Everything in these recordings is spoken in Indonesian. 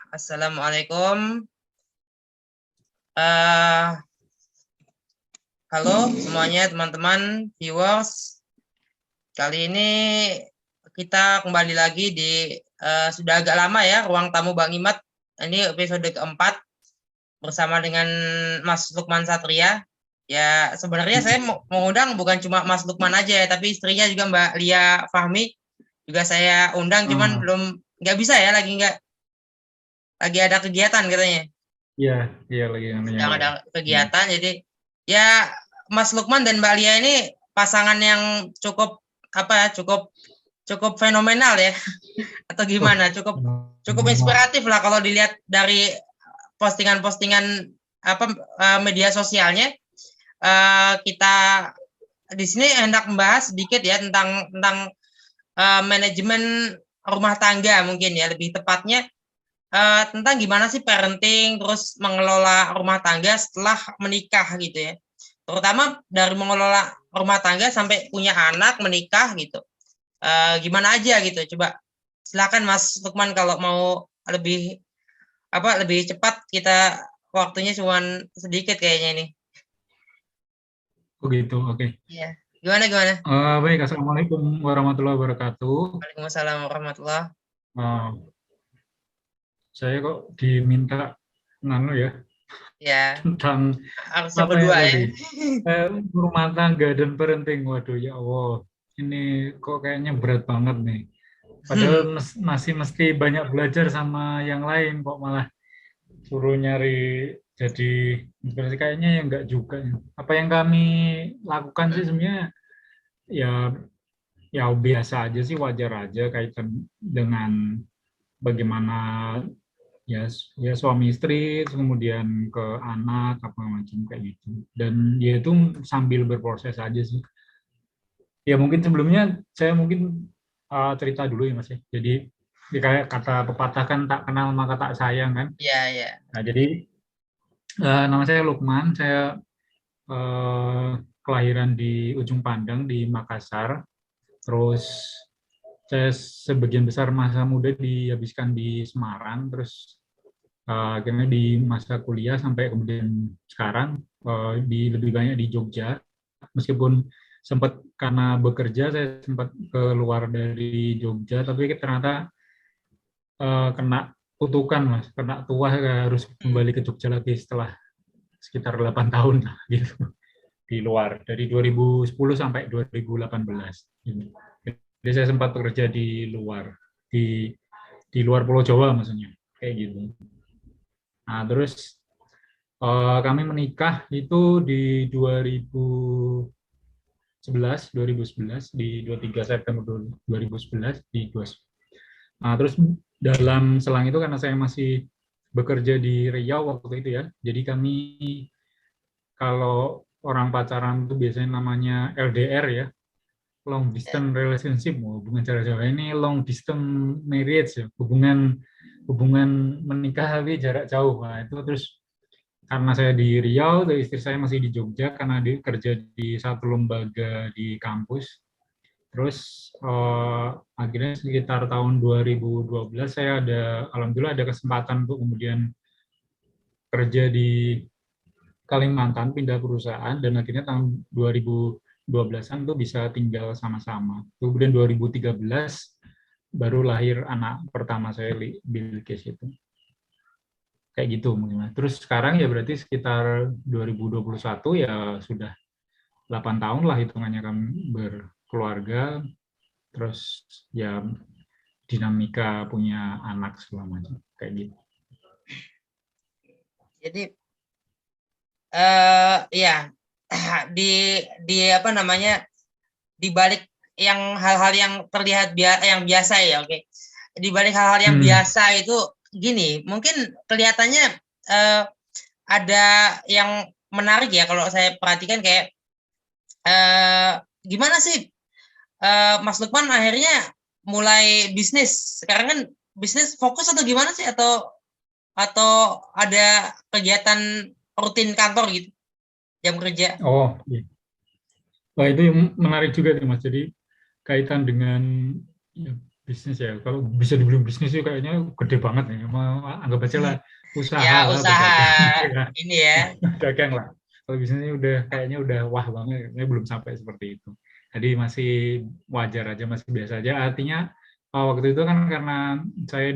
Assalamualaikum. Eh, Halo semuanya teman-teman viewers. Kali ini kita kembali lagi di sudah agak lama ya ruang tamu Bang Imat. Ini episode keempat bersama dengan Mas Lukman Satria. Ya sebenarnya saya mau mengundang bukan cuma Mas Lukman aja, tapi istrinya juga Mbak Lia Fahmi juga saya undang, cuman nggak bisa ya, lagi ada kegiatan katanya. Iya lagi Sedang ada kegiatan, jadi ya Mas Lukman dan Mbak Lia ini pasangan yang cukup cukup fenomenal ya atau gimana, cukup inspiratif lah kalau dilihat dari postingan-postingan media sosialnya. Kita di sini hendak membahas sedikit ya tentang manajemen rumah tangga, mungkin ya lebih tepatnya tentang gimana sih parenting, terus mengelola rumah tangga setelah menikah gitu ya. Terutama dari mengelola rumah tangga sampai punya anak, menikah gitu. Gimana aja gitu. Coba silakan Mas Lukman kalau mau lebih cepat, kita waktunya cuma sedikit kayaknya ini. Oh gitu, oke. Iya. Gimana? Baik, Assalamualaikum warahmatullahi wabarakatuh. Waalaikumsalam warahmatullahi. Saya kok diminta ya Ya, tentang harus apa ya berdua ya. tadi? Rumah tangga dan parenting. Waduh ya Allah, ini kok kayaknya berat banget nih. Padahal masih mesti banyak belajar sama yang lain, kok malah suruh nyari jadi berarti kayaknya ya enggak juga. Apa yang kami lakukan sih sebenarnya ya biasa aja sih, wajar aja kaitan dengan bagaimana ya suami istri, kemudian ke anak apa macam kayak gitu. Dan ya itu sambil berproses aja sih. Ya mungkin sebelumnya saya mungkin cerita dulu ya Mas ya. Jadi ya kayak kata pepatah kan, tak kenal maka tak sayang kan. Iya. Nah jadi nama saya Lukman, saya kelahiran di Ujung Pandang di Makassar. Terus saya sebagian besar masa muda dihabiskan di Semarang, terus akhirnya di masa kuliah sampai kemudian sekarang di lebih banyak di Jogja. Meskipun sempat karena bekerja saya sempat keluar dari Jogja, tapi ternyata kena kutukan Mas, kena tuah, harus kembali ke Jogja lagi setelah sekitar 8 tahun lah, gitu di luar dari 2010 sampai 2018. Jadi saya sempat bekerja di luar, di luar Pulau Jawa maksudnya, kayak gitu. Nah, terus kami menikah itu di 2011 di 23 September 2011 di 2. Nah, terus dalam selang itu karena saya masih bekerja di Riau waktu itu ya. Jadi kami kalau orang pacaran itu biasanya namanya LDR ya, long distance relationship, hubungan jarak jauh. Ini long distance marriage ya, hubungan menikah tapi jarak jauh. Nah, itu terus karena saya di Riau, dan istri saya masih di Jogja karena kerja di satu lembaga di kampus. Terus akhirnya sekitar tahun 2012 saya alhamdulillah ada kesempatan untuk kemudian kerja di Kalimantan, pindah perusahaan, dan akhirnya tahun 2012-an tuh bisa tinggal sama-sama. Kemudian 2013 baru lahir anak pertama saya, Bilkis itu. Kayak gitu mungkin. Terus sekarang ya berarti sekitar 2021 ya sudah 8 tahun lah hitungannya kami berkeluarga, terus ya dinamika punya anak segala macam kayak gitu. Jadi ya di apa namanya, di balik yang hal-hal yang terlihat yang biasa ya, oke. Di balik hal-hal yang biasa itu gini, mungkin kelihatannya ada yang menarik ya kalau saya perhatikan, kayak gimana sih Mas Lukman akhirnya mulai bisnis. Sekarang kan bisnis fokus atau gimana sih, atau ada kegiatan rutin kantor gitu, jam kerja? Oh, iya. Wah, itu yang menarik juga nih Mas. Jadi kaitan dengan ya, bisnis ya. Kalau bisa dibilang bisnis sih kayaknya gede banget nih. Anggap aja lah usaha Ya lah atau usaha dagang. Ya, ini ya. dagang lah. Kalau bisnisnya udah kayaknya udah wah banget, ini belum sampai seperti itu. Jadi masih wajar aja, masih biasa aja. Artinya waktu itu kan karena saya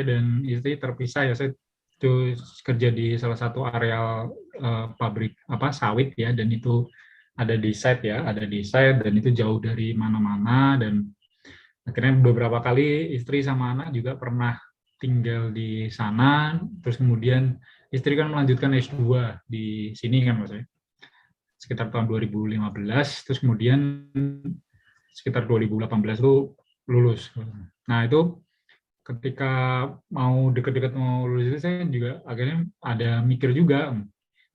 dan istri terpisah ya, saya itu kerja di salah satu areal pabrik apa sawit ya, dan itu ada di site dan itu jauh dari mana-mana, dan akhirnya beberapa kali istri sama anak juga pernah tinggal di sana, terus kemudian istri kan melanjutkan S2 di sini kan Mas ya, sekitar tahun 2015, terus kemudian sekitar 2018 itu lulus. Nah itu ketika mau deket-deket mau lulus itu saya juga akhirnya ada mikir juga,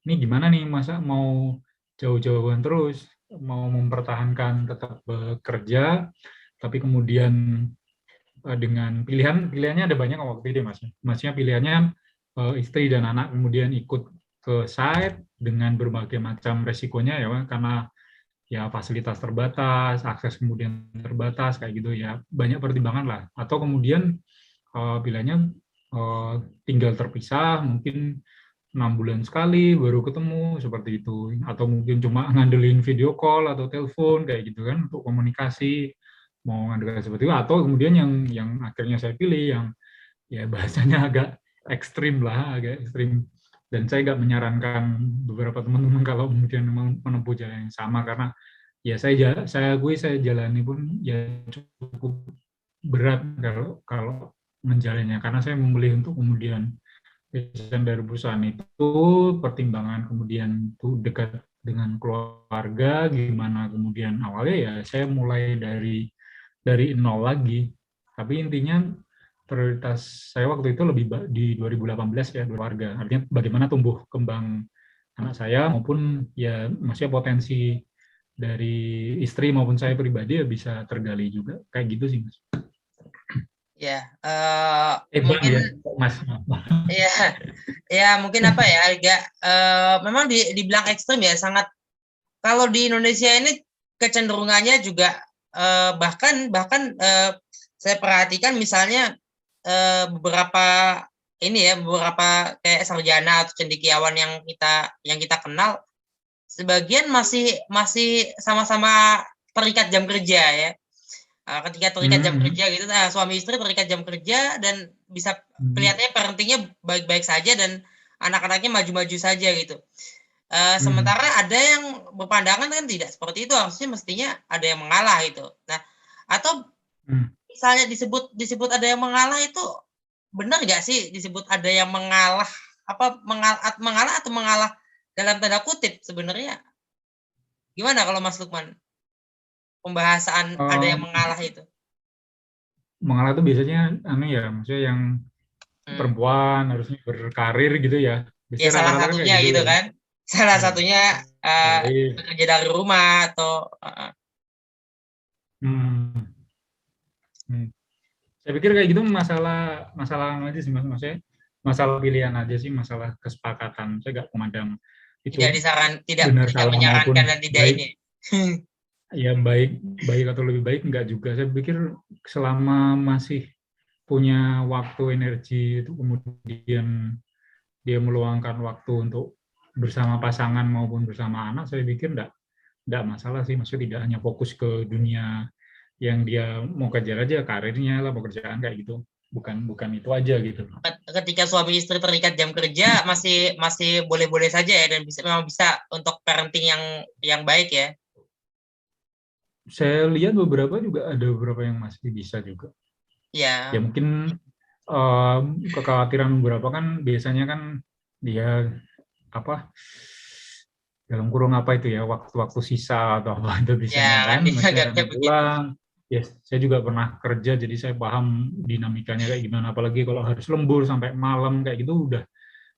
ini gimana nih, masa mau jauh-jauhan terus, mau mempertahankan tetap bekerja, tapi kemudian dengan pilihannya ada banyak waktu itu Mas. Maksudnya pilihannya istri dan anak kemudian ikut ke site dengan berbagai macam resikonya ya, karena ya fasilitas terbatas, akses kemudian terbatas kayak gitu ya, banyak pertimbangan lah. Atau kemudian pilihannya tinggal terpisah, mungkin 6 bulan sekali baru ketemu seperti itu, atau mungkin cuma ngandelin video call atau telepon kayak gitu kan untuk komunikasi, mau ngandelin seperti itu. Atau kemudian yang akhirnya saya pilih yang ya bahasanya agak ekstrim lah, agak ekstrim, dan saya nggak menyarankan beberapa teman-teman kalau kemudian memang menempuh jalan yang sama, karena ya saya akui saya jalani pun ya cukup berat kalau kalau menjalannya, karena saya memilih untuk kemudian resign dari perusahaan itu, pertimbangan kemudian itu dekat dengan keluarga gimana, kemudian awalnya ya saya mulai dari nol lagi. Tapi intinya prioritas saya waktu itu lebih di 2018 ya, keluarga. Artinya bagaimana tumbuh kembang anak saya maupun ya maksudnya potensi dari istri maupun saya pribadi ya bisa tergali juga kayak gitu sih Mas. Ya, Bang mungkin ya Mas. ya, ya mungkin apa ya, agak memang dibilang ekstrim ya, sangat. Kalau di Indonesia ini kecenderungannya juga bahkan saya perhatikan misalnya beberapa beberapa kayak sarjana atau cendekiawan yang kita kenal, sebagian masih sama-sama terikat jam kerja ya. Ketika terikat jam kerja gitu, suami istri terikat jam kerja dan bisa kelihatannya parentingnya baik-baik saja dan anak-anaknya maju-maju saja gitu. Sementara ada yang berpandangan kan tidak seperti itu, harusnya mestinya ada yang mengalah itu. Nah, atau misalnya disebut ada yang mengalah, itu benar nggak sih disebut ada yang mengalah? Apa mengalah atau mengalah dalam tanda kutip sebenarnya? Gimana kalau Mas Lukman? Pembahasan ada yang mengalah itu. Mengalah itu biasanya maksudnya yang perempuan harusnya berkarir gitu ya. Ya salah satunya gitu ya. Kan. Salah satunya bekerja dari rumah atau Saya pikir kayak gitu masalah aja sih Mas, maksudnya masalah pilihan aja sih, masalah kesepakatan. Saya nggak memandang itu tidak salah menyarankan maupun dan tidak baik. ini. Ya baik atau lebih baik enggak juga. Saya pikir selama masih punya waktu, energi itu, kemudian dia meluangkan waktu untuk bersama pasangan maupun bersama anak, saya pikir enggak masalah sih. Maksudnya tidak hanya fokus ke dunia yang dia mau kejar aja, karirnya lah, pekerjaan kayak gitu. Bukan itu aja gitu. Ketika suami istri terikat jam kerja masih boleh-boleh saja ya, dan memang bisa untuk parenting yang baik ya. Saya lihat ada beberapa yang masih bisa juga. Ya. Ya mungkin kekhawatiran beberapa kan biasanya kan dia dalam kurung itu ya, waktu-waktu sisa atau apa itu biasanya Ya, kan masih akan pulang. Ya, saya juga pernah kerja, jadi saya paham dinamikanya kayak gimana. Apalagi kalau harus lembur sampai malam kayak gitu, udah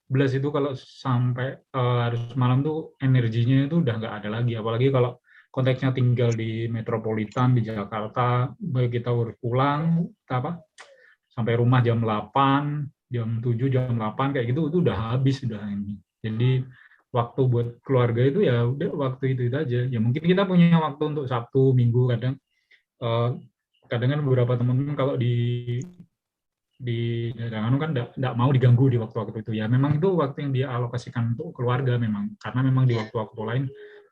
belas itu kalau sampai harus malam tuh energinya itu udah nggak ada lagi. Apalagi kalau konteksnya tinggal di metropolitan di Jakarta, baik kita harus pulang sampai rumah jam 8, jam 7, jam 8 kayak gitu, itu udah habis udah ini. Jadi waktu buat keluarga itu ya udah waktu itu aja. Ya mungkin kita punya waktu untuk Sabtu, Minggu kadang kadang kan beberapa teman-teman kalau di daerah anu kan enggak mau diganggu di waktu-waktu itu ya. Memang itu waktu yang dia alokasikan untuk keluarga memang, karena memang di Ya. waktu-waktu lain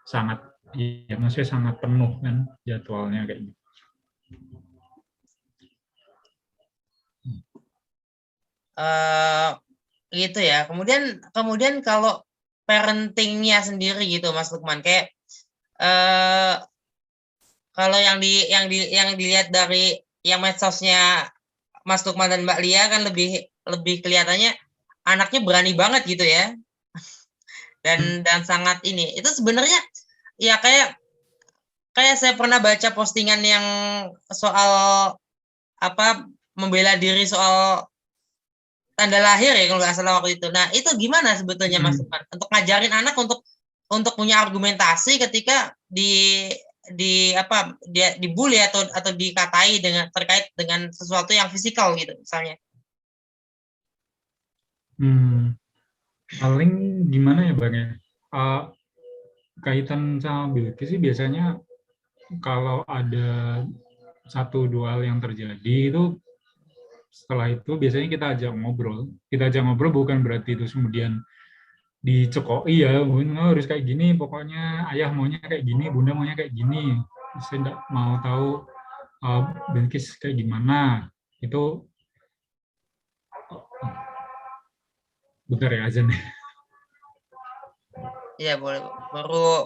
sangat ya maksudnya sangat penuh kan jadwalnya kayak gitu. Gitu ya. Kemudian kalau parentingnya sendiri gitu Mas Lukman, kayak kalau yang dilihat dari yang medsosnya Mas Lukman dan Mbak Lia kan lebih kelihatannya anaknya berani banget gitu ya. Dan sangat ini. Itu sebenarnya ya kayak saya pernah baca postingan yang soal apa membela diri soal tanda lahir ya kalau nggak salah waktu itu. Nah itu gimana sebetulnya Mas Lukman untuk ngajarin anak untuk punya argumentasi ketika dia dibully atau dikatai terkait dengan sesuatu yang fisikal gitu misalnya. Paling gimana ya Bang ya? Kaitan sama Bilqis sih biasanya kalau ada satu dua hal yang terjadi itu setelah itu biasanya kita ajak ngobrol. Kita ajak ngobrol bukan berarti itu kemudian dicekoi ya, harus kayak gini, pokoknya ayah maunya kayak gini, bunda maunya kayak gini. Saya tidak mau tahu Bilqis kayak gimana. Itu bentar ya azan. Iya boleh.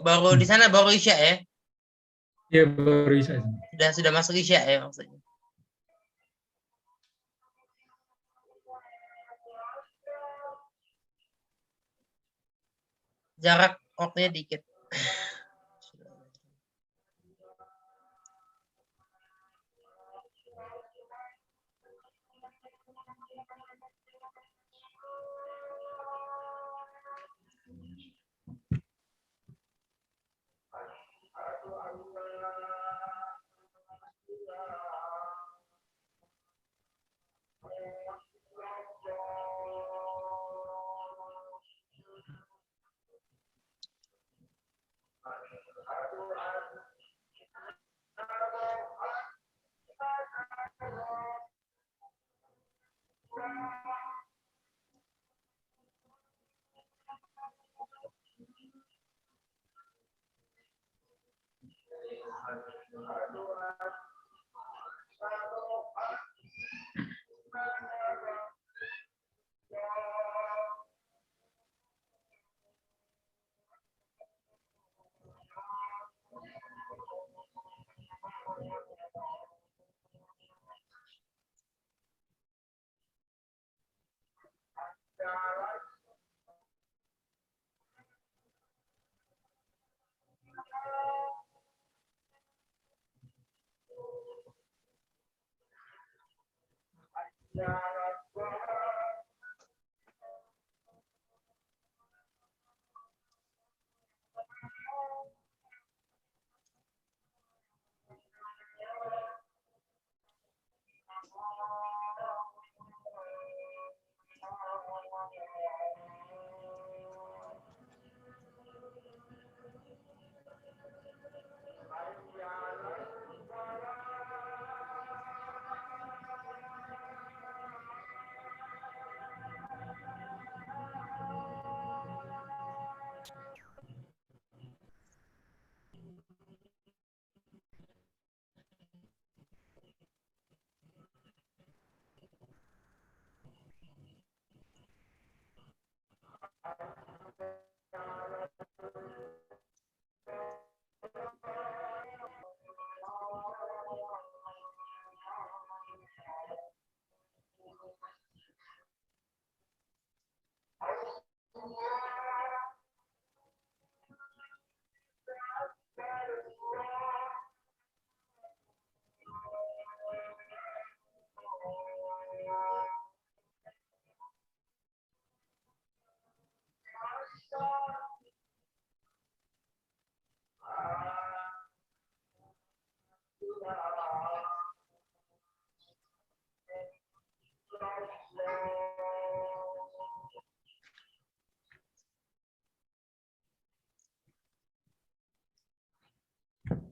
Baru di sana baru Isya ya. Iya baru Isya. Sudah masuk Isya ya maksudnya. Jarak waktunya dikit.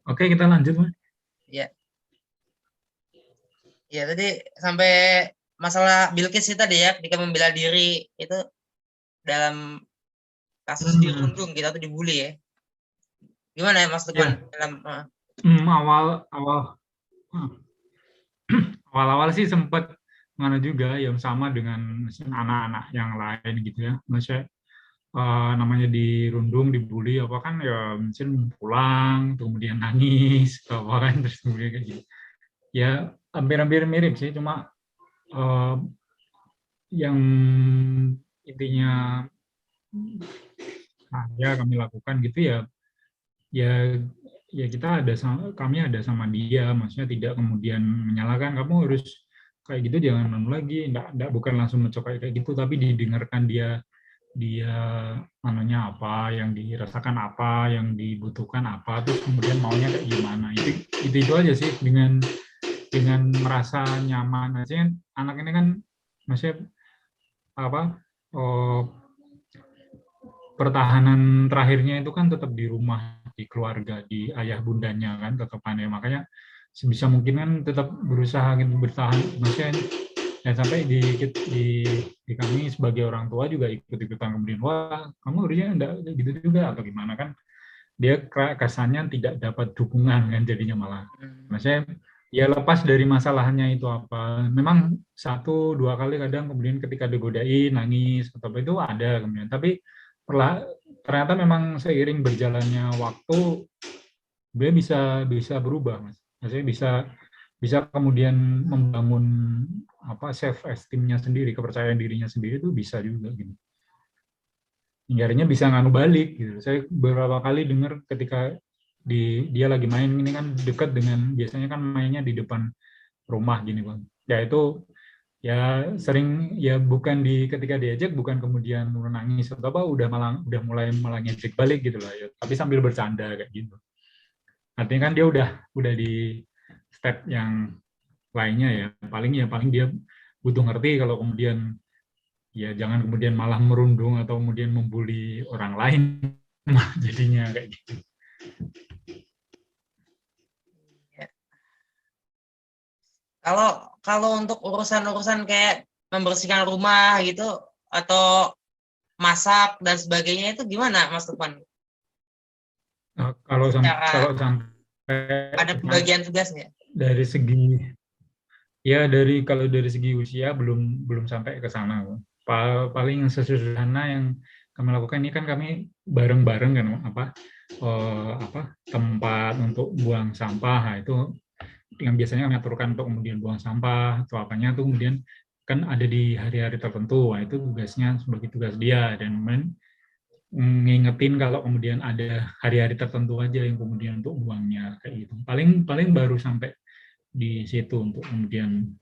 Oke kita lanjut Mas. Ya. Ya tadi sampai masalah Bilqis itu tadi ya, ketika membela diri itu dalam kasus dirundung kita tuh dibully ya. Gimana ya Mas Lukman Ya, dalam awal-awal sih sempat mana juga yang sama dengan anak-anak yang lain gitu ya. Maksudnya namanya dirundung, dibully apa kan ya mungkin pulang, kemudian nangis, atau apa kan terus kemudian kayak gitu. Ya hampir-hampir mirip sih, cuma yang intinya ya kami lakukan gitu ya, ya ya kita ada kami ada sama dia, maksudnya tidak kemudian menyalahkan kamu harus kayak gitu, jangan lagi, enggak bukan langsung mencoba kayak gitu, tapi didengarkan dia dia mananya apa, yang dirasakan apa, yang dibutuhkan apa, terus kemudian maunya kayak gimana. Itu aja sih, dengan merasa nyaman aja. Anak ini kan maksudnya apa, pertahanan terakhirnya itu kan tetap di rumah, di keluarga, di ayah bundanya kan, tetap ya. Makanya sebisa mungkin kan tetap berusaha gitu bertahan, maksudnya dan sampai di kami sebagai orang tua juga ikut-ikutan kemudian, wah kamu harusnya enggak gitu juga atau gimana kan, dia kesannya tidak dapat dukungan kan, jadinya malah maksudnya ya lepas dari masalahnya itu apa, memang satu dua kali kadang kemudian ketika digodain nangis atau apa itu ada kemudian, tapi ternyata memang seiring berjalannya waktu dia bisa berubah, Mas. Maksudnya bisa kemudian membangun apa self esteem-nya sendiri, kepercayaan dirinya sendiri itu bisa juga gitu. Hinggarinya bisa nganu balik gitu. Saya beberapa kali dengar ketika dia lagi main ini kan dekat dengan, biasanya kan mainnya di depan rumah gini Bang. Ya itu ya sering ya bukan ketika diajak bukan kemudian nangis atau apa, udah mulai malah ngejek balik gitu lah ya. Tapi sambil bercanda kayak gitu. Artinya kan dia udah di step yang lainnya ya. Paling dia butuh ngerti kalau kemudian ya jangan kemudian malah merundung atau kemudian membuli orang lain jadinya kayak gitu. Kalau untuk urusan-urusan kayak membersihkan rumah gitu atau masak dan sebagainya itu gimana Mas Lukman? Kalau Secara sampai ada pembagian tugasnya? dari segi kalau dari segi usia belum sampai ke sana. Paling sesederhana yang kami lakukan ini kan kami bareng-bareng kan tempat untuk buang sampah. Nah, itu yang biasanya kami aturkan untuk kemudian buang sampah atau apanya tuh kemudian kan ada di hari-hari tertentu. Nah, itu tugasnya sebagai tugas dia, dan ngingetin kalau kemudian ada hari-hari tertentu aja yang kemudian untuk buangnya kayak gitu. Paling baru sampai di situ untuk kemudian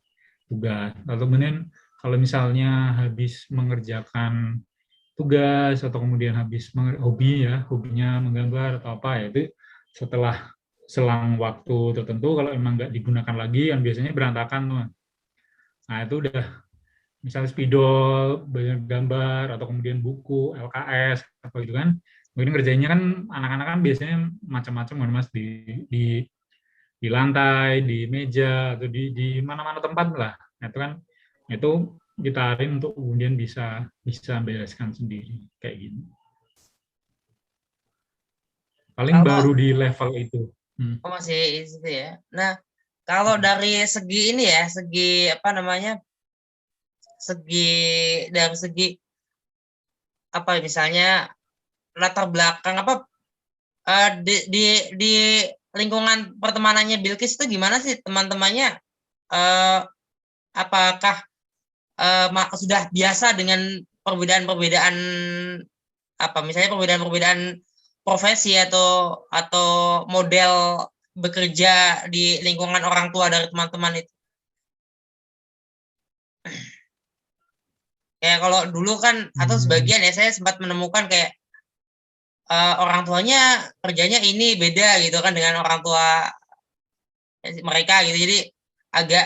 tugas. Atau kemudian kalau misalnya habis mengerjakan tugas atau kemudian habis hobinya menggambar atau apa ya, itu setelah selang waktu tertentu kalau emang nggak digunakan lagi kan biasanya berantakan tuh. Nah itu udah misalnya spidol, banyak gambar atau kemudian buku, LKS apa gitu kan. Mungkin ngerjainnya kan anak-anak kan biasanya macam-macam kan Mas, di lantai, di meja atau di mana-mana tempat lah. Nah, itu kan itu kita arahin untuk kemudian bisa bereskan sendiri kayak gitu. Paling Kalau baru di level itu. masih itu ya. Nah, kalau dari segi ini ya, segi apa namanya? Dari segi apa misalnya latar belakang apa di lingkungan pertemanannya Bilqis itu gimana sih teman-temannya? Apakah sudah biasa dengan perbedaan-perbedaan apa misalnya perbedaan-perbedaan profesi atau model bekerja di lingkungan orang tua dari teman-teman itu? Kayak kalau dulu kan atau sebagian ya saya sempat menemukan kayak orang tuanya kerjanya ini beda gitu kan dengan orang tua mereka gitu, jadi agak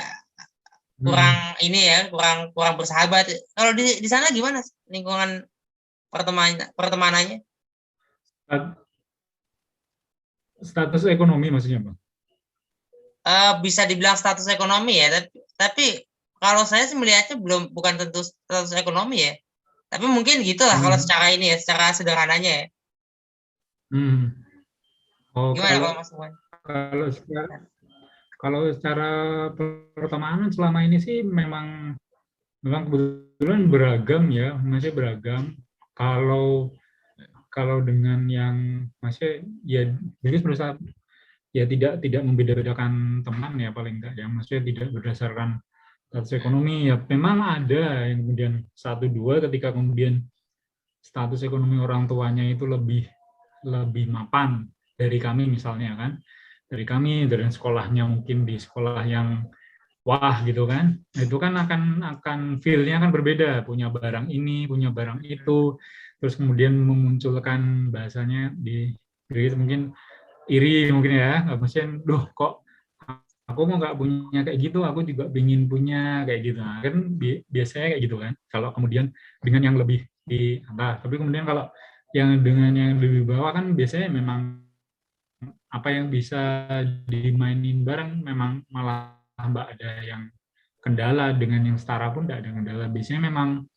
kurang ini ya, kurang bersahabat. Kalau di sana gimana lingkungan pertemanannya? Status ekonomi maksudnya Bang? bisa dibilang status ekonomi ya, tapi kalau saya sih melihatnya bukan tentu status ekonomi ya, tapi mungkin gitulah kalau secara ini ya, secara sederhananya ya. Oh, Gimana kalau Mas Lukman? kalau secara pertemanan selama ini sih memang kebetulan beragam ya, masih beragam. Kalau kalau dengan yang masih ya jadi berusaha ya tidak membeda-bedakan teman ya paling enggak ya, maksudnya tidak berdasarkan status ekonomi ya. Memang ada yang kemudian satu dua ketika kemudian status ekonomi orang tuanya itu lebih mapan dari kami misalnya kan, dari kami dari sekolahnya mungkin di sekolah yang wah gitu kan, itu kan akan feel-nya kan berbeda, punya barang ini, punya barang itu, terus kemudian memunculkan bahasanya di Inggris mungkin iri mungkin ya, nggak mungkin, duh kok aku mau nggak punya kayak gitu, aku juga ingin punya kayak gitu, nah, kan biasanya kayak gitu kan, kalau kemudian dengan yang lebih di atas, tapi kemudian kalau yang dengan yang lebih bawah kan biasanya memang apa yang bisa dimainin bareng memang malah mbak ada yang kendala, dengan yang setara pun tidak ada kendala. Biasanya memang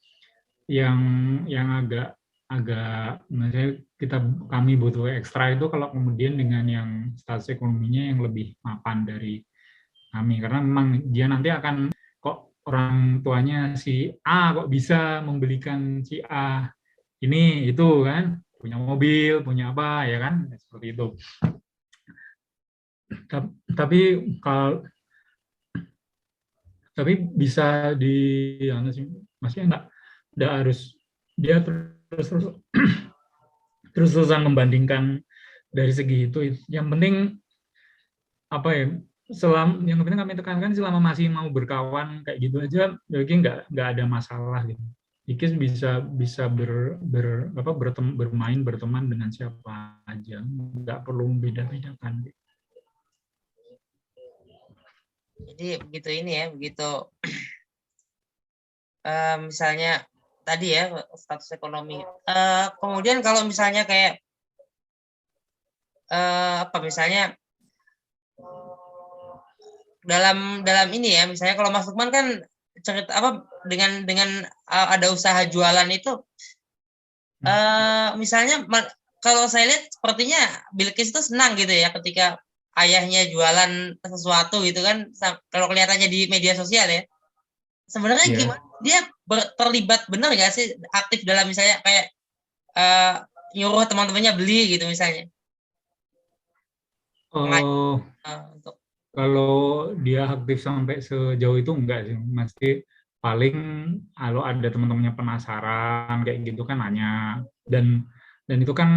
yang agak agak misalnya kami butuh ekstra itu kalau kemudian dengan yang status ekonominya yang lebih mapan dari kami, karena memang dia nanti akan kok orang tuanya si A kok bisa membelikan si A ini itu kan, punya mobil, punya apa ya kan, seperti itu. Tapi kalau bisa di maksudnya enggak harus dia terus terusan membandingkan dari segi itu. Yang penting apa ya, yang penting kami tekankan selama masih mau berkawan kayak gitu aja, jadi nggak ada masalah gitu. Ikis bisa bermain berteman dengan siapa aja, nggak perlu beda-bedakan. Jadi begitu ini ya, begitu misalnya tadi ya status ekonomi. Kemudian kalau misalnya kayak apa misalnya dalam ini ya, misalnya kalau Mas Lukman kan cerita apa dengan ada usaha jualan itu, misalnya kalau saya lihat sepertinya Bilqis itu senang gitu ya ketika ayahnya jualan sesuatu gitu kan, kalau kelihatannya di media sosial ya. Sebenarnya gimana dia terlibat benar nggak sih aktif dalam misalnya kayak nyuruh teman-temannya beli gitu misalnya? Untuk kalau dia aktif sampai sejauh itu enggak sih, mesti paling kalau ada teman-temannya penasaran kayak gitu kan nanya, dan itu kan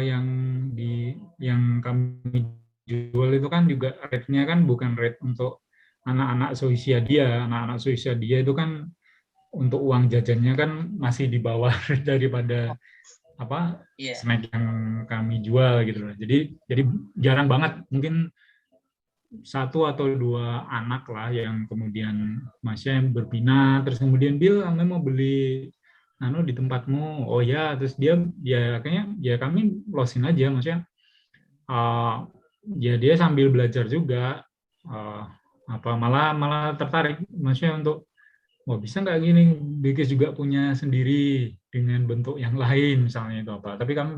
yang kami jual itu kan juga rate-nya kan bukan rate untuk anak-anak seusia dia. Anak-anak seusia dia itu kan untuk uang jajannya kan masih di bawah daripada snack yang kami jual gitu loh. Jadi jarang banget, mungkin satu atau dua anak lah yang kemudian masnya berpindah, terus kemudian Bill, kami mau beli di tempatmu. Oh ya, terus dia ya kayaknya ya kami losin aja, maksudnya ya dia sambil belajar juga, malah tertarik maksudnya untuk bisa nggak gini, Bikis juga punya sendiri dengan bentuk yang lain misalnya itu apa, tapi kami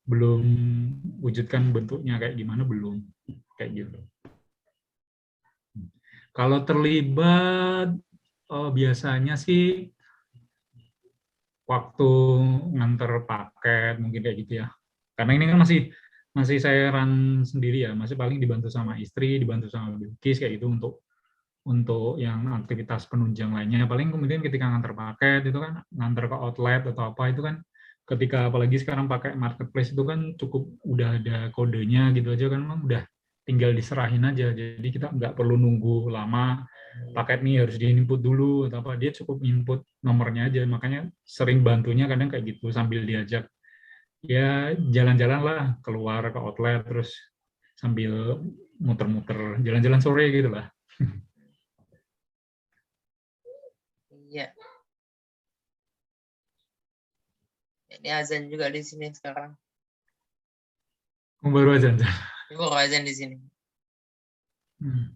belum wujudkan bentuknya kayak gimana, belum kayak gitu. Kalau terlibat biasanya sih waktu nganter paket mungkin kayak gitu ya, karena ini kan masih saya run sendiri ya, masih paling dibantu sama istri, dibantu sama Bilqis kayak gitu untuk yang aktivitas penunjang lainnya. Paling kemudian ketika nganter paket itu kan nganter ke outlet atau apa itu kan, ketika apalagi sekarang pakai marketplace itu kan cukup udah ada kodenya gitu aja kan, udah tinggal diserahin aja, jadi kita nggak perlu nunggu lama paket nih harus di-input dulu atau apa, dia cukup input nomornya aja. Makanya sering bantunya kadang kayak gitu, sambil diajak ya jalan-jalan lah keluar ke outlet, terus sambil muter-muter jalan-jalan sore gitu lah. Iya. Ini azan juga di sini sekarang. Baru azan. Baru azan di sini. Hmm.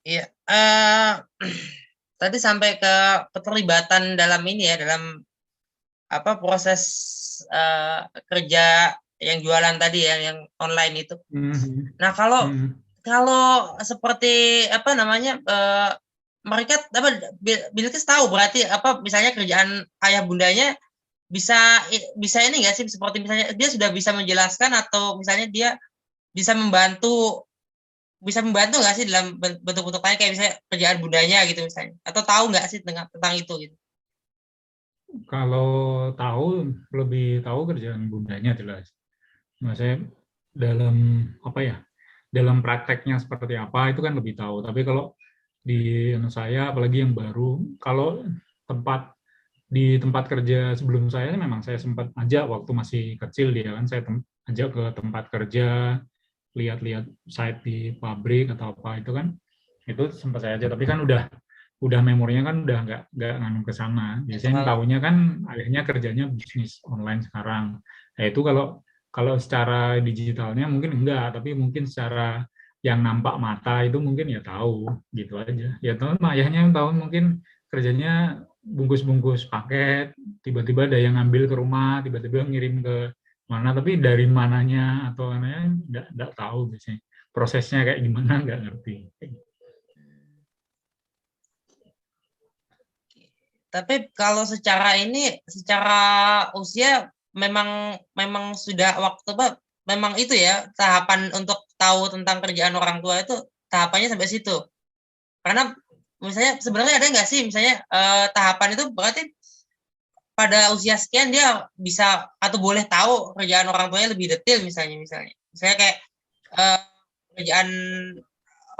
Iya, tadi sampai ke keterlibatan dalam ini ya, dalam apa proses kerja yang jualan tadi ya, yang online itu. Hmm. Nah, kalau Hmm. kalau seperti apa namanya mereka apa Bilkis tahu berarti apa misalnya kerjaan ayah bundanya bisa bisa ini nggak sih seperti misalnya dia sudah bisa menjelaskan atau misalnya dia bisa membantu nggak sih dalam bentuk-bentuk lain kayak misalnya kerjaan bundanya gitu misalnya atau tahu nggak sih tentang itu gitu. Kalau tahu, lebih tahu kerjaan bundanya jelas. Maksudnya dalam apa ya, dalam prakteknya seperti apa itu kan lebih tahu. Tapi kalau di saya, apalagi yang baru, kalau tempat di tempat kerja sebelum saya memang saya sempat ajak waktu masih kecil dia kan, saya ajak ke tempat kerja, lihat-lihat site di pabrik atau apa itu kan, itu sempat saya ajak. Tapi kan udah memorinya kan udah nggak nganu ke sana. Untuk Biasanya hal tahunya kan akhirnya kerjanya bisnis online sekarang. Nah, itu kalau kalau secara digitalnya mungkin enggak, tapi mungkin secara yang nampak mata itu mungkin ya tahu gitu aja. Ya tahu ayahnya yang tahu mungkin kerjanya bungkus-bungkus paket, tiba-tiba ada yang ngambil ke rumah, tiba-tiba ngirim ke mana, tapi dari mananya atau ananya nggak tahu biasanya. Prosesnya kayak gimana nggak ngerti. tapi kalau secara ini secara usia memang memang sudah waktu apa memang itu ya tahapan untuk tahu tentang kerjaan orang tua itu tahapannya sampai situ karena misalnya sebenarnya ada nggak sih misalnya tahapan itu berarti pada usia sekian dia bisa atau boleh tahu kerjaan orang tuanya lebih detail misalnya kayak eh, kerjaan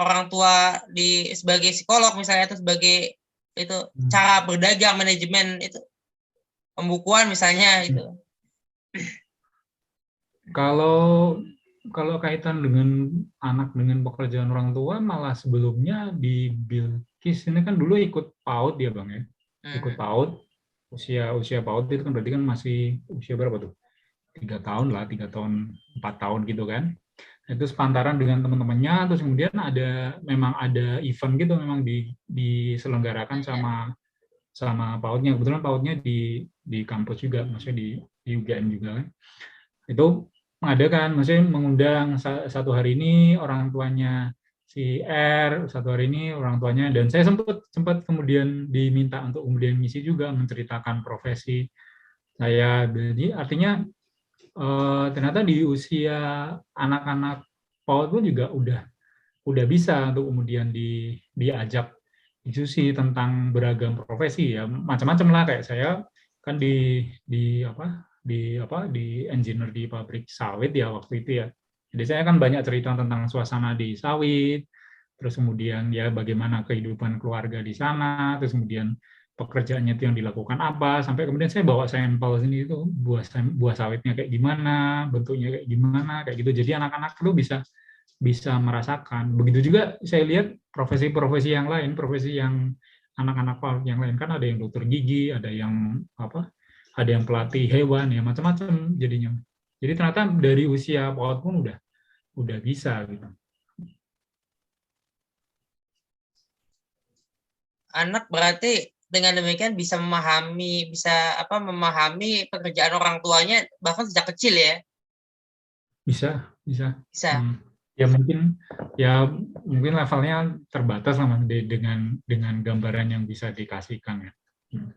orang tua di sebagai psikolog misalnya atau sebagai itu cara berdagang manajemen itu pembukuan misalnya itu. Kalau kalau kaitan dengan anak dengan pekerjaan orang tua, malah sebelumnya di Bilkis ini kan dulu ikut PAUD ya bang ya, ikut Hmm. PAUD, usia usia PAUD itu kan berarti kan masih usia berapa tuh, 3 tahun lah, 3 tahun 4 tahun gitu kan. Itu sepantaran dengan teman-temannya, terus kemudian memang ada event gitu, memang diselenggarakan sama sama PAUD-nya. Kebetulan PAUD-nya di kampus juga, maksudnya di UGM juga kan. Itu mengadakan, maksudnya mengundang satu hari ini orang tuanya si R, satu hari ini orang tuanya, dan saya sempat kemudian diminta untuk kemudian ngisi juga, menceritakan profesi saya. Jadi artinya ternyata di usia anak-anak PAUD pun juga udah bisa untuk kemudian diajak diskusi tentang beragam profesi ya, macam-macam lah. Kayak saya kan di engineer di pabrik sawit ya waktu itu ya. Jadi saya kan banyak cerita tentang suasana di sawit, terus kemudian ya bagaimana kehidupan keluarga di sana, terus kemudian pekerjaannya itu yang dilakukan apa, sampai kemudian saya bawa sampel sini itu buah sawitnya kayak gimana, bentuknya kayak gimana, kayak gitu. Jadi anak-anak itu bisa bisa merasakan. Begitu juga saya lihat profesi-profesi yang lain, profesi yang anak-anak yang lain kan, ada yang dokter gigi, ada yang apa, ada yang pelatih hewan ya, macam-macam jadinya. Jadi ternyata dari usia PAUD pun udah bisa gitu. Anak berarti dengan demikian bisa memahami pekerjaan orang tuanya bahkan sejak kecil ya. Bisa, bisa. Bisa. Hmm. Ya mungkin levelnya terbatas lah dengan gambaran yang bisa dikasihkan ya. Hmm.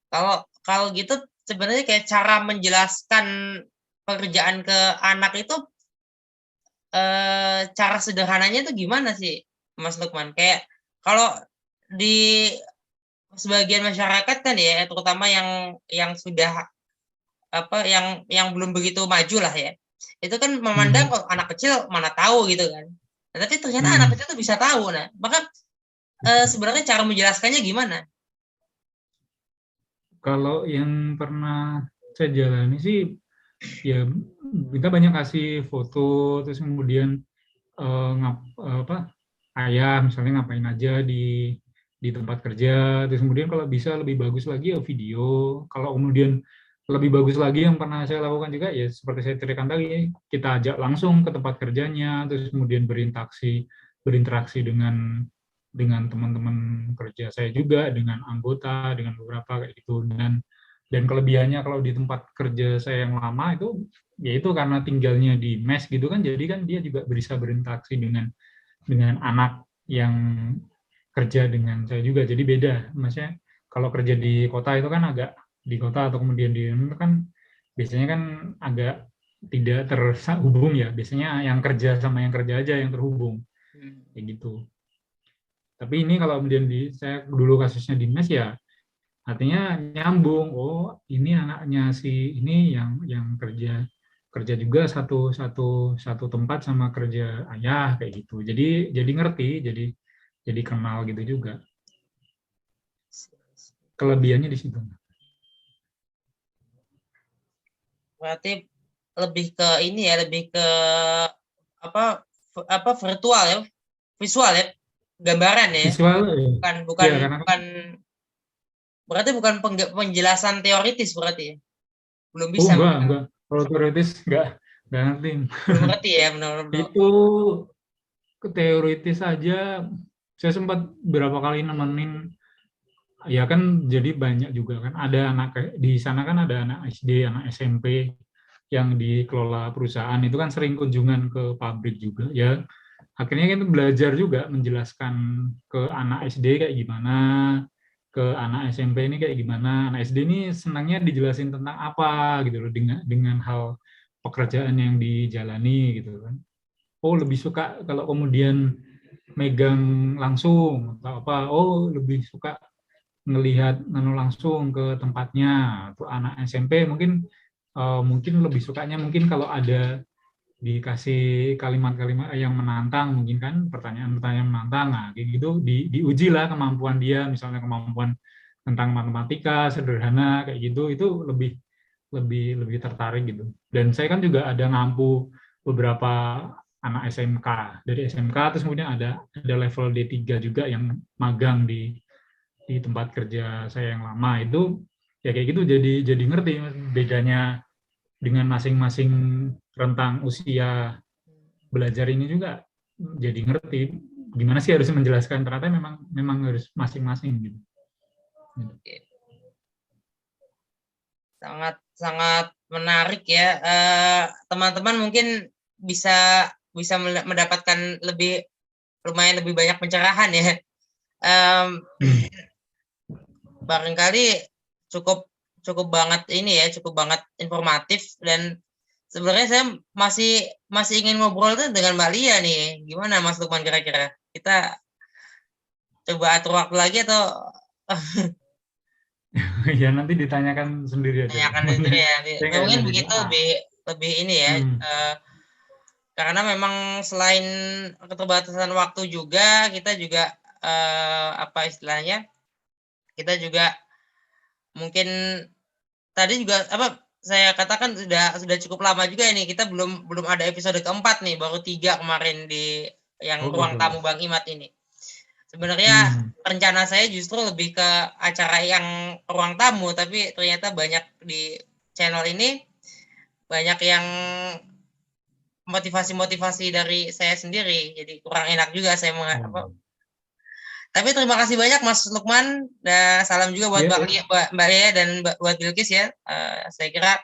Kalau kalau gitu sebenarnya kayak cara menjelaskan pekerjaan ke anak itu cara sederhananya itu gimana sih Mas Lukman? Kayak kalau di sebagian masyarakat kan ya, terutama yang sudah apa yang belum begitu maju lah ya. itu kan memandang kalau anak kecil mana tahu gitu kan. Nah, tapi ternyata anak kecil tuh bisa tahu. Nah, maka sebenarnya cara menjelaskannya gimana? Kalau yang pernah saya jalani sih, ya kita banyak kasih foto, terus kemudian apa ayah misalnya ngapain aja di tempat kerja, terus kemudian kalau bisa lebih bagus lagi ya video. Kalau kemudian lebih bagus lagi yang pernah saya lakukan juga ya seperti saya ceritakan tadi, kita ajak langsung ke tempat kerjanya, terus kemudian berinteraksi dengan teman-teman kerja saya juga, dengan anggota, dengan beberapa kayak gitu. Dan kelebihannya kalau di tempat kerja saya yang lama itu, yaitu karena tinggalnya di mes gitu kan, jadi kan dia juga bisa berinteraksi dengan anak yang kerja dengan saya juga. Jadi beda, maksudnya kalau kerja di kota itu kan agak di kota atau kemudian di itu kan biasanya kan agak tidak terhubung ya. Biasanya yang kerja sama yang kerja aja yang terhubung, kayak gitu. Tapi ini kalau kemudian saya dulu kasusnya di mes ya, artinya nyambung. Oh, ini anaknya si ini yang kerja juga satu tempat sama kerja ayah kayak gitu. Jadi ngerti, jadi kenal gitu juga. Kelebihannya di situ. Berarti lebih ke ini ya, lebih ke apa virtual ya, visual ya, gambaran ya. Visual Bukan ya, karena berarti bukan penjelasan teoritis berarti ya. Belum bisa. enggak. Kalau teoritis enggak ngerti. Belum ngerti ya, benar-benar. Itu teoritis saja saya sempat berapa kali nemenin, ya kan jadi banyak juga kan, ada anak di sana kan ada anak SD, anak SMP yang dikelola perusahaan, itu kan sering kunjungan ke pabrik juga ya. Akhirnya kita belajar juga menjelaskan ke anak SD kayak gimana, ke anak SMP ini kayak gimana. Anak SD ini senangnya dijelasin tentang apa gitu loh, dengan hal pekerjaan yang dijalani gitu kan. Oh, lebih suka kalau kemudian megang langsung atau apa. Oh, lebih suka ngelihat langsung ke tempatnya. Tuh anak SMP mungkin lebih sukanya mungkin kalau ada dikasih kalimat-kalimat yang menantang, mungkin kan pertanyaan-pertanyaan menantang. Nah, kayak gitu diuji lah kemampuan dia, misalnya kemampuan tentang matematika sederhana kayak gitu, itu lebih tertarik gitu. Dan saya kan juga ada ngampu beberapa anak SMK, dari SMK terus kemudian ada level D3 juga yang magang di tempat kerja saya yang lama itu, ya kayak gitu, jadi ngerti bedanya dengan masing-masing rentang usia belajar ini juga, jadi ngerti gimana sih harus menjelaskan, ternyata memang harus masing-masing gitu. Sangat menarik ya. Teman-teman mungkin bisa mendapatkan lumayan lebih banyak pencerahan ya. Barangkali cukup banget ini ya, cukup banget informatif, dan sebenarnya saya masih ingin ngobrol tuh dengan Mbak Lia nih. Gimana Mas Lukman, kira-kira kita coba atur waktu lagi atau ya nanti ditanyakan sendiri aja. tanyakan sendiri ya. Mungkin begitu lebih ini ya. Karena memang selain keterbatasan waktu juga, kita juga apa istilahnya, kita juga mungkin tadi juga apa saya katakan sudah cukup lama juga ini, kita belum ada episode keempat nih, baru 3 kemarin di yang ruang tamu Bang Imad ini. Sebenarnya rencana saya justru lebih ke acara yang ruang tamu, tapi ternyata banyak di channel ini banyak yang motivasi dari saya sendiri, jadi kurang enak juga saya Tapi terima kasih banyak Mas Lukman, dan salam juga buat Mbak Lia dan buat Bilkis ya. Saya kira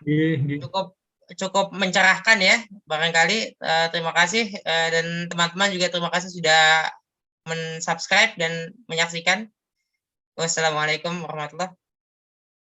cukup mencerahkan ya, barangkali. Terima kasih, dan teman-teman juga terima kasih sudah men-subscribe dan menyaksikan. Wassalamualaikum warahmatullahi wabarakatuh.